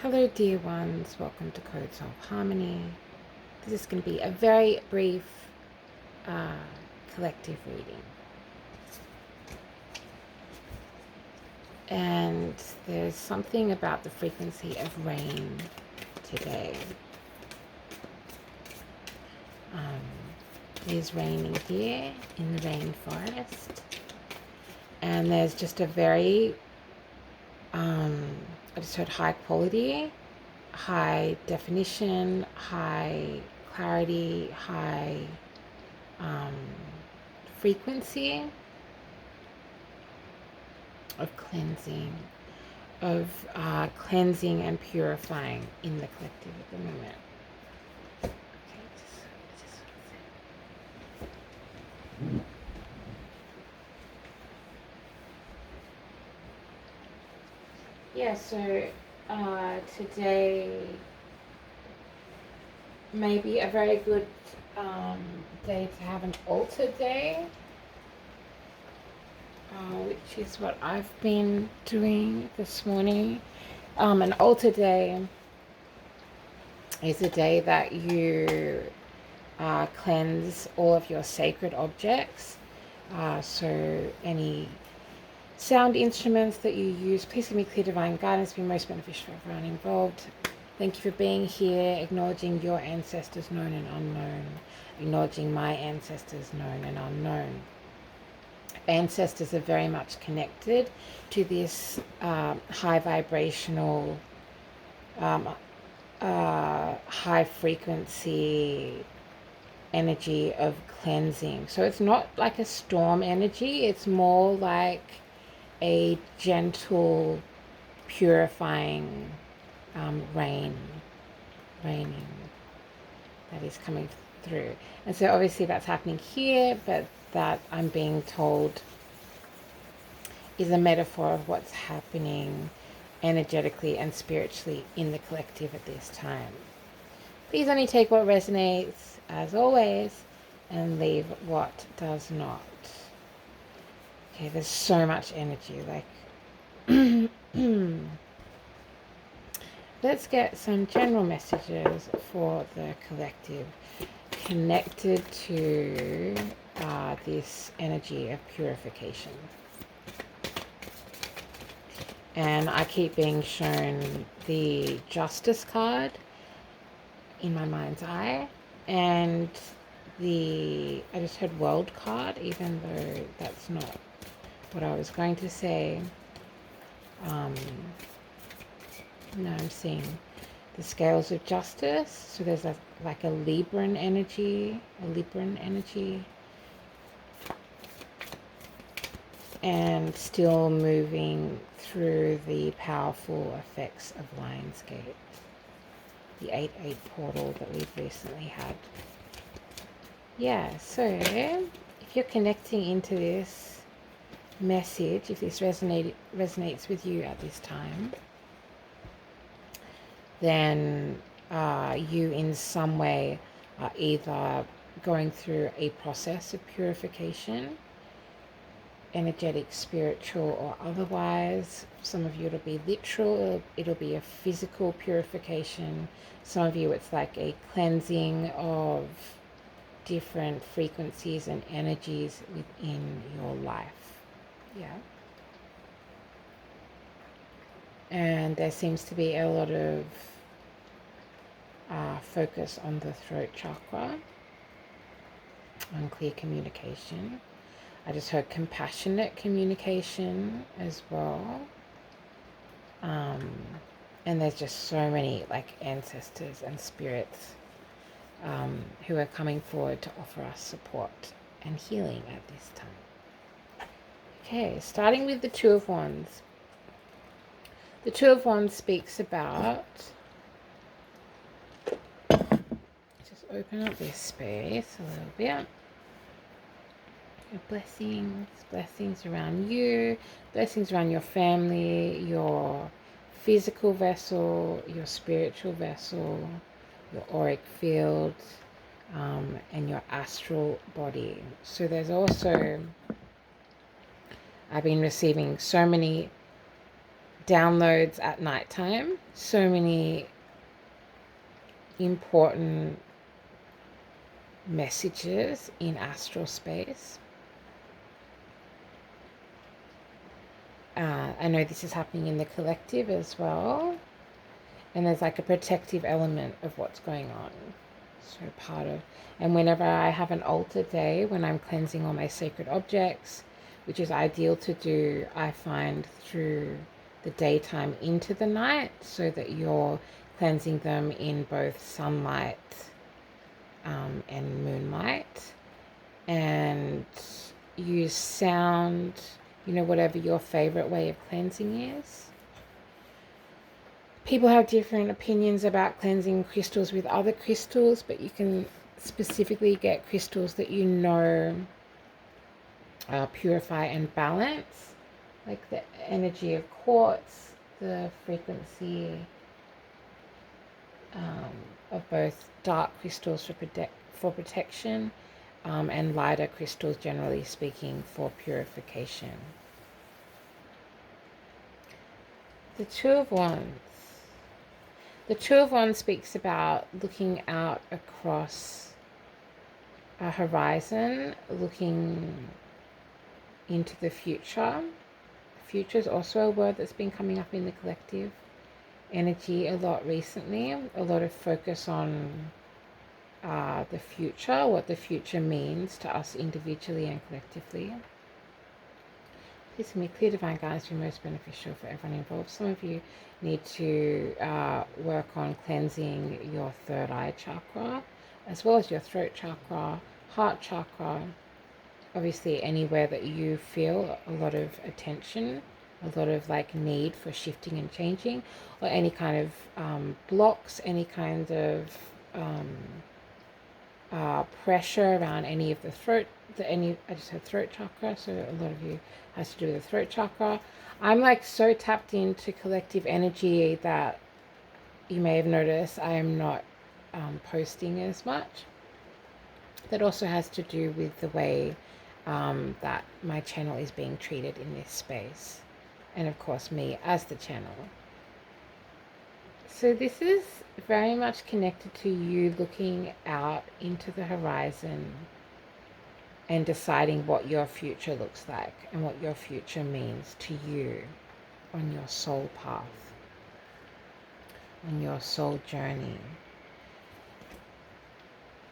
Hello, dear ones. Welcome to Codes of Harmony. This is going to be a very brief uh, collective reading. And there's something about the frequency of rain today. It is raining here in the rainforest. And there's just a very, I just heard high quality, high definition, high clarity, high frequency of cleansing, cleansing and purifying in the collective at the moment. Okay, yeah, so today may be a very good day to have an altar day, which is what I've been doing this morning. An altar day is a day that you cleanse all of your sacred objects. So any sound instruments that you use, please give me clear divine guidance, be most beneficial for everyone involved. Thank you for being here, acknowledging your ancestors known and unknown, acknowledging my ancestors known and unknown. Ancestors are very much connected to this high vibrational, high frequency energy of cleansing. So it's not like a storm energy, it's more like a gentle purifying raining that is coming through. And so obviously that's happening here, but that I'm being told is a metaphor of what's happening energetically and spiritually in the collective at this time. Please only take what resonates, as always, and leave what does not. Okay, there's so much energy, like let's get some general messages for the collective connected to this energy of purification. And I keep being shown the Justice card in my mind's eye, and I just heard World card, even though that's not what I was going to say. No, I'm seeing the scales of justice. So there's like a Libran energy, and still moving through the powerful effects of Lionsgate, the 8-8 portal that we've recently had. Yeah, so if you're connecting into this message, if this resonates with you at this time, then you in some way are either going through a process of purification, energetic, spiritual, or otherwise. Some of you it'll be literal, it'll be a physical purification. Some of you it's like a cleansing of different frequencies and energies within your life. Yeah. And there seems to be a lot of focus on the throat chakra, on clear communication. I just heard compassionate communication as well. And there's just so many like ancestors and spirits who are coming forward to offer us support and healing at this time. Okay, starting with the Two of Wands. The Two of Wands speaks about, just open up this space a little bit. Blessings around you, blessings around your family, your physical vessel, your spiritual vessel, your auric field, and your astral body. So there's also, I've been receiving so many downloads at nighttime. So many important messages in astral space. I know this is happening in the collective as well. And there's like a protective element of what's going on. So part of, and whenever I have an altar day, when I'm cleansing all my sacred objects, which is ideal to do, I find through the daytime into the night, so that you're cleansing them in both sunlight and moonlight, and use sound, whatever your favorite way of cleansing is. People have different opinions about cleansing crystals with other crystals, but you can specifically get crystals that purify and balance, like the energy of quartz, the frequency of both dark crystals for protection, and lighter crystals, generally speaking, for purification. The Two of Wands. The Two of Wands speaks about looking out across a horizon, looking into the future. Future is also a word that's been coming up in the collective energy a lot recently. A lot of focus on the future, what the future means to us individually and collectively. Please give me clear divine guidance to be most beneficial for everyone involved. Some of you need to work on cleansing your third eye chakra, as well as your throat chakra, heart chakra. Obviously, anywhere that you feel a lot of attention, a lot of need for shifting and changing, or any kind of blocks, any kind of pressure around any of the throat. I just had throat chakra, so a lot of you has to do with the throat chakra. I'm so tapped into collective energy that you may have noticed I am not posting as much. That also has to do with the way that my channel is being treated in this space, and of course me as the channel. So this is very much connected to you looking out into the horizon and deciding what your future looks like and what your future means to you on your soul path, on your soul journey.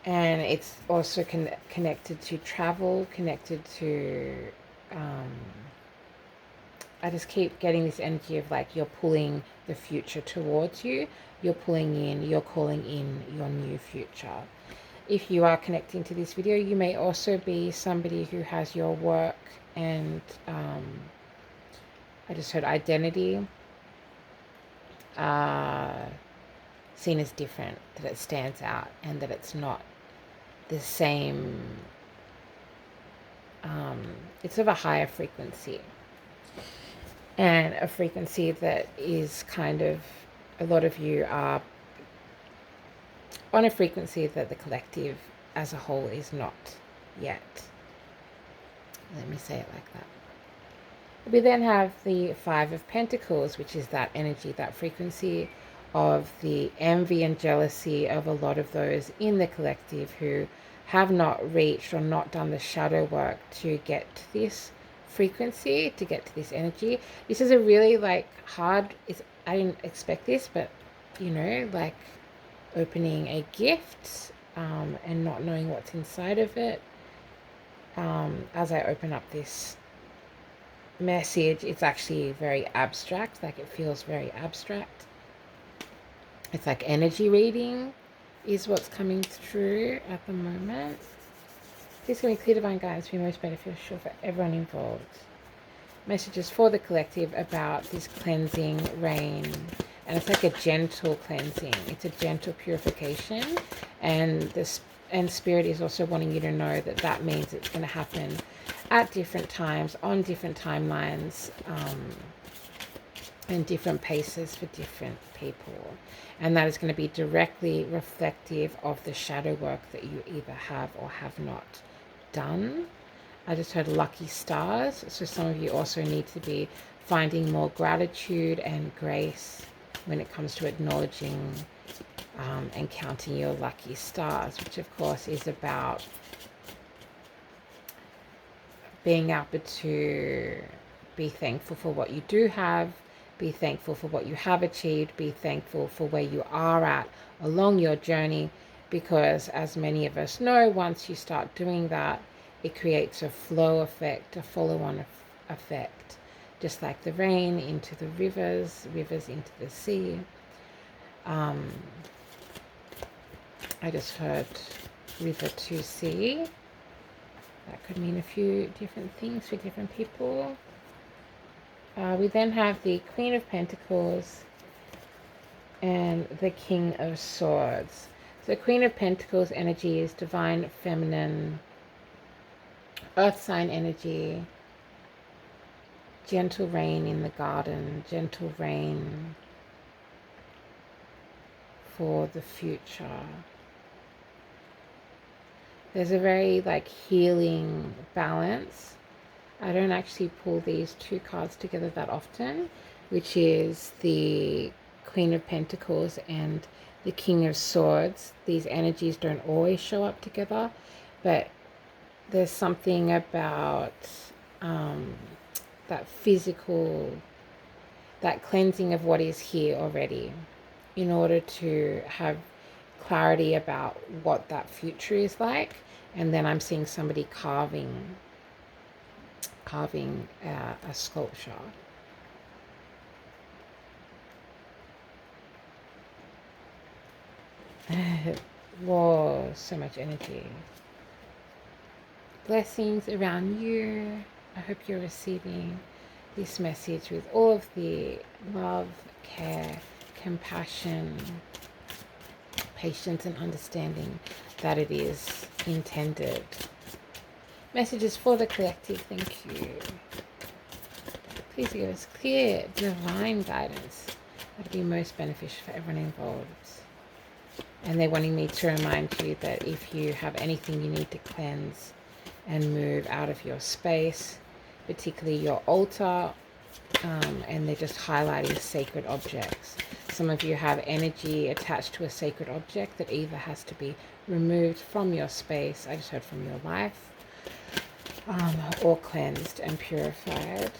And it's also connected to travel, connected to, I just keep getting this energy of you're pulling the future towards you. You're calling in your new future. If you are connecting to this video, you may also be somebody who has your work and I just heard identity seen as different, that it stands out and that it's not the same. It's of a higher frequency, and a frequency that is kind of, a lot of you are on a frequency that the collective as a whole is not yet. Let me say it like that. We then have the Five of Pentacles, which is that energy, that frequency of the envy and jealousy of a lot of those in the collective who have not reached or not done the shadow work to get to this frequency, to get to this energy. This is a really hard, I didn't expect this, but opening a gift and not knowing what's inside of it. As I open up this message, it's actually very abstract, it feels very abstract. It's energy reading is what's coming through at the moment. Please give me clear divine guidance to be most beneficial for everyone involved. Messages for the collective about this cleansing rain. And it's a gentle cleansing. It's a gentle purification. And Spirit is also wanting you to know that that means it's going to happen at different times, on different timelines, and different paces for different people. And that is going to be directly reflective of the shadow work that you either have or have not done. I just heard lucky stars. So some of you also need to be finding more gratitude and grace when it comes to acknowledging and counting your lucky stars, which of course is about being able to be thankful for what you do have, be thankful for what you have achieved, be thankful for where you are at along your journey, because as many of us know, once you start doing that, it creates a flow effect, a follow-on effect, just like the rain into the rivers, rivers into the sea. I just heard river to sea. That could mean a few different things for different people. We then have the Queen of Pentacles and the King of Swords. So Queen of Pentacles energy is divine feminine, earth sign energy, gentle rain in the garden, gentle rain for the future. There's a very healing balance. I don't actually pull these two cards together that often, which is the Queen of Pentacles and the King of Swords. These energies don't always show up together, but there's something about that physical, that cleansing of what is here already in order to have clarity about what that future is like. And then I'm seeing somebody carving a sculpture. Whoa, so much energy. Blessings around you. I hope you're receiving this message with all of the love, care, compassion, patience and understanding that it is intended. Messages for the collective. Thank you. Please give us clear divine guidance that will be most beneficial for everyone involved. And they're wanting me to remind you that if you have anything you need to cleanse and move out of your space, particularly your altar, and they're just highlighting sacred objects. Some of you have energy attached to a sacred object that either has to be removed from your space, I just heard from your life, or cleansed and purified.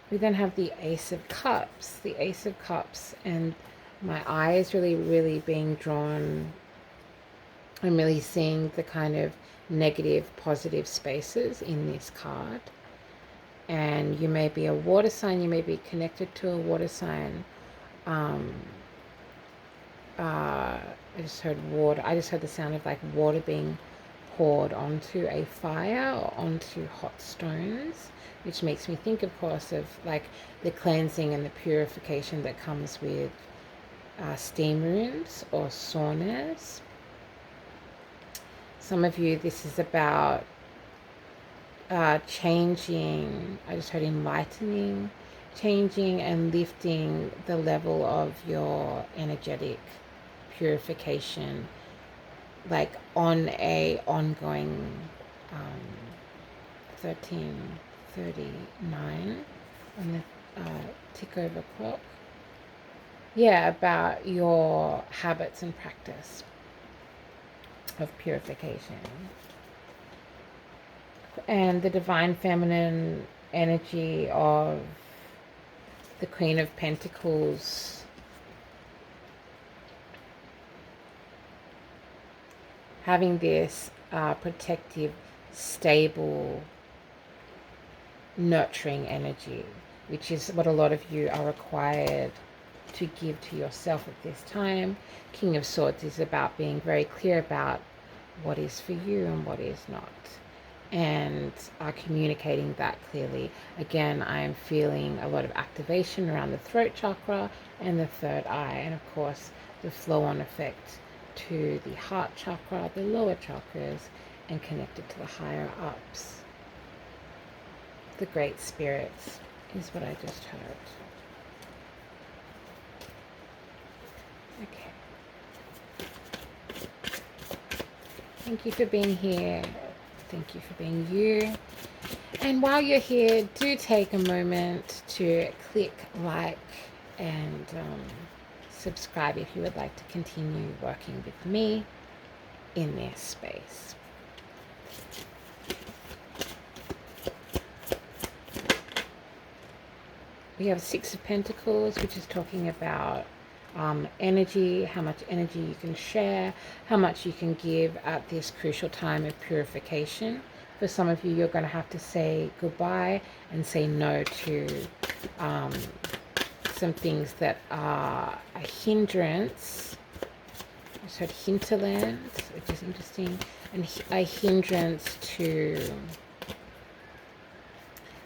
We then have the Ace of Cups. The Ace of Cups, and my eye is really being drawn. I'm really seeing the kind of negative, positive spaces in this card. And you may be a water sign, you may be connected to a water sign. I just heard water. I just heard the sound of water being poured onto a fire or onto hot stones, which makes me think, of course, of the cleansing and the purification that comes with steam rooms or saunas. Some of you, this is about changing, I just heard enlightening, changing and lifting the level of your energetic purification, on a ongoing 13:39 on the tick over clock. Yeah, about your habits and practice of purification. And the divine feminine energy of the Queen of Pentacles, having this protective, stable, nurturing energy, which is what a lot of you are required to give to yourself at this time. King of Swords is about being very clear about what is for you and what is not, and communicating that clearly. Again, I am feeling a lot of activation around the throat chakra and the third eye, and of course the flow-on effect to the heart chakra, the lower chakras, and connected to the higher ups. The great spirits is what I just heard. Okay. Thank you for being here. Thank you for being you. And while you're here, do take a moment to click like and subscribe if you would like to continue working with me in this space. We have Six of Pentacles, which is talking about energy, how much energy you can share, how much you can give at this crucial time of purification. For some of you, you're going to have to say goodbye and say no to some things that are a hindrance. I just heard hinterland, which is interesting, and a hindrance to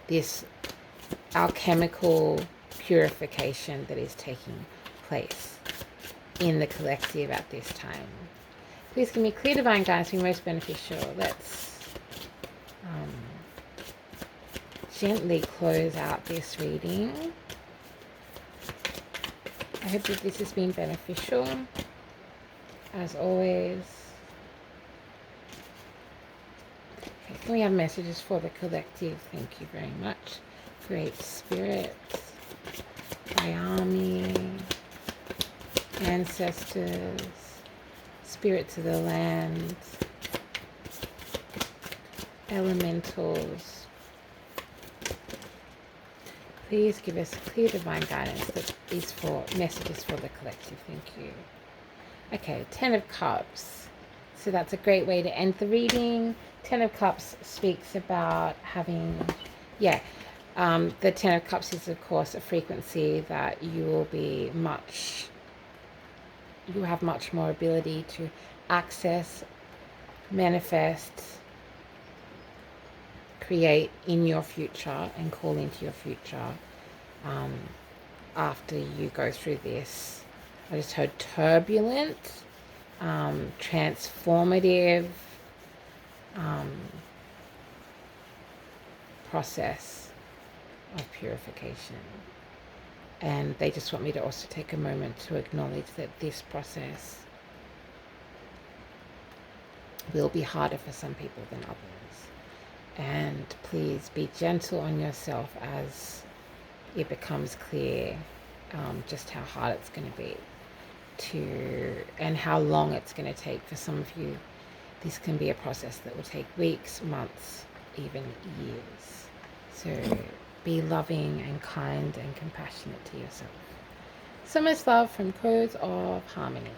this alchemical purification that is taking place in the collective at this time. Please give me clear divine guidance to be most beneficial. Let's gently close out this reading. I hope that this has been beneficial. As always, okay, can we have messages for the collective? Thank you very much. Great Spirit, Ayami, ancestors, spirits of the land, elementals. Please give us clear divine guidance that is for messages for the collective. Thank you. Okay, 10 of Cups. So that's a great way to end the reading. 10 of Cups speaks about having, the 10 of Cups is, of course, a frequency that you have much more ability to access, manifest, create in your future and call into your future after you go through this. I just heard turbulent, transformative process of purification. And they just want me to also take a moment to acknowledge that this process will be harder for some people than others. And please be gentle on yourself as it becomes clear just how hard it's going to be and how long it's going to take. For some of you, this can be a process that will take weeks, months, even years. So be loving and kind and compassionate to yourself. So much love from Codes of Harmony.